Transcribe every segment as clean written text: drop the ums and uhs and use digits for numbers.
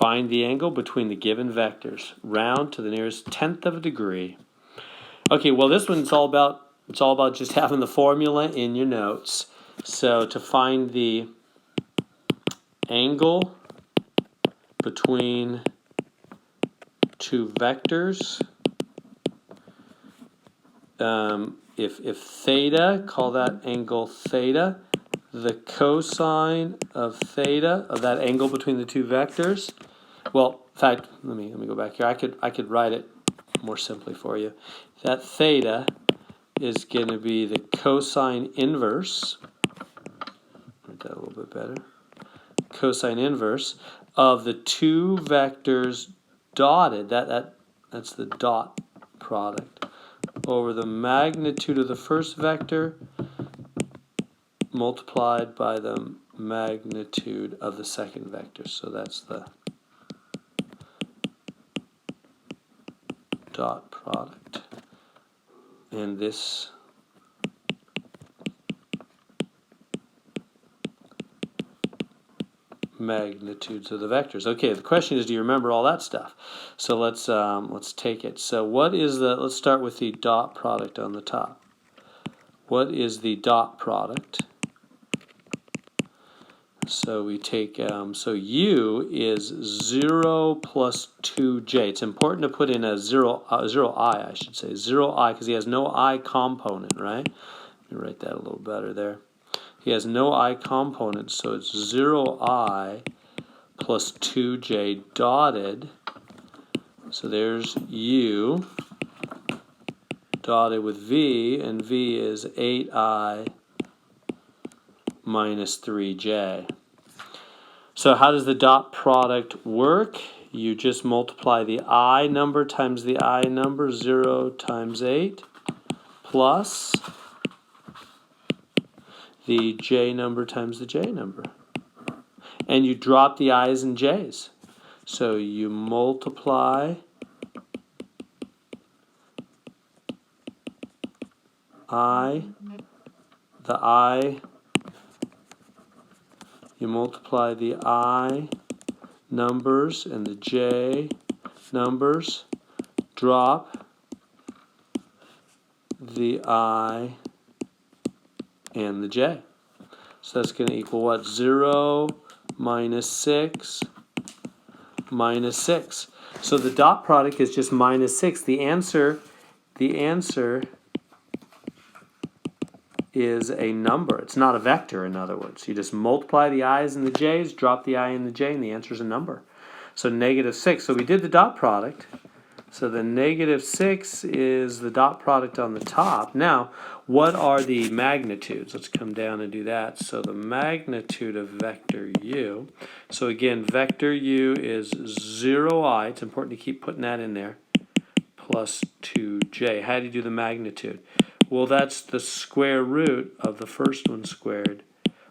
Find the angle between the given vectors. Round to the nearest tenth of a degree. Okay, well this one's all about just having the formula in your notes. So to find the angle between two vectors, if theta, call that angle theta. The cosine of theta, of that angle between the two vectors. Well, in fact, let me go back here. I could write it more simply for you. That theta is going to be the cosine inverse. Write that a little bit better. Cosine inverse of the two vectors dotted. That's the dot product over the magnitude of the first vector multiplied by the magnitude of the second vector. So that's the dot product. And this magnitudes of the vectors. Okay, the question is, do you remember all that stuff? So let's take it. So let's start with the dot product on the top. What is the dot product? So we take, so U is 0 plus 2J. It's important to put in a 0I, I should say. 0I, because he has no I component, right? Let me write that a little better there. He has no I component, so it's 0I plus 2J dotted. So there's U dotted with V, and V is 8I minus 3J. So how does the dot product work? You just multiply the I number times the I number, 0 times 8, plus the J number times the J number. And you drop the I's and J's. So you multiply you multiply the I numbers and the J numbers, drop the I and the J. So that's going to equal what? 0 minus 6 minus 6. So the dot product is just minus 6. The answer is a number. It's not a vector, in other words. You just multiply the i's and the j's, drop the I and the j, and the answer is a number. So negative 6. So we did the dot product. So the negative 6 is the dot product on the top. Now, what are the magnitudes? Let's come down and do that. So the magnitude of vector u. So again, vector u is 0i. It's important to keep putting that in there. Plus 2j. How do you do the magnitude? Well, that's the square root of the first one squared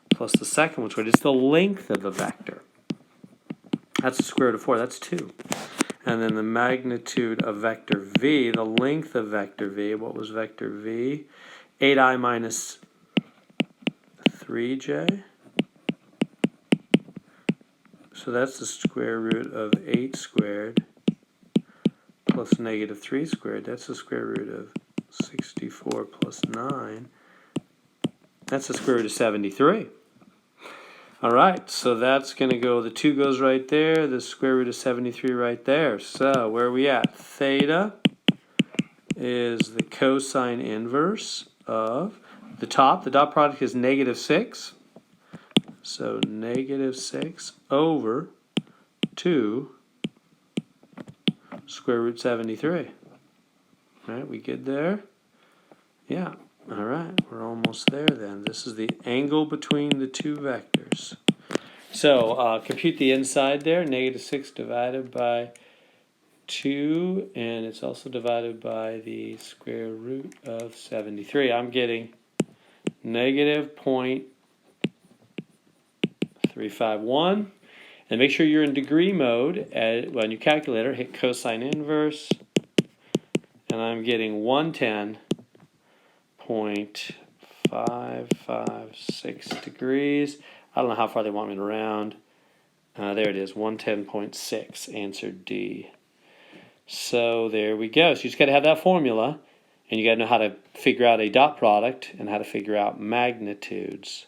plus the second one squared. It's the length of the vector. That's the square root of 4. That's 2. And then the magnitude of vector v, the length of vector v, what was vector v? 8i minus 3j. So that's the square root of 8 squared plus negative 3 squared. That's the square root of 64 plus 9. That's the square root of 73. All right, so that's going to go, the 2 goes right there, the square root of 73 right there. So where are we at? Theta is the cosine inverse of the top. The dot product is negative 6. So negative 6 over 2 square root 73. All right, we good there? Yeah. All right, we're almost there then. This is the angle between the two vectors. So compute the inside there. Negative 6 divided by 2, and it's also divided by the square root of 73. I'm getting negative 0.351. And make sure you're in degree mode on your calculator. Hit cosine inverse. And I'm getting 110.556 degrees. I don't know how far they want me to round. There it is, 110.6, answer D. So there we go. So you just got to have that formula, and you got to know how to figure out a dot product and how to figure out magnitudes.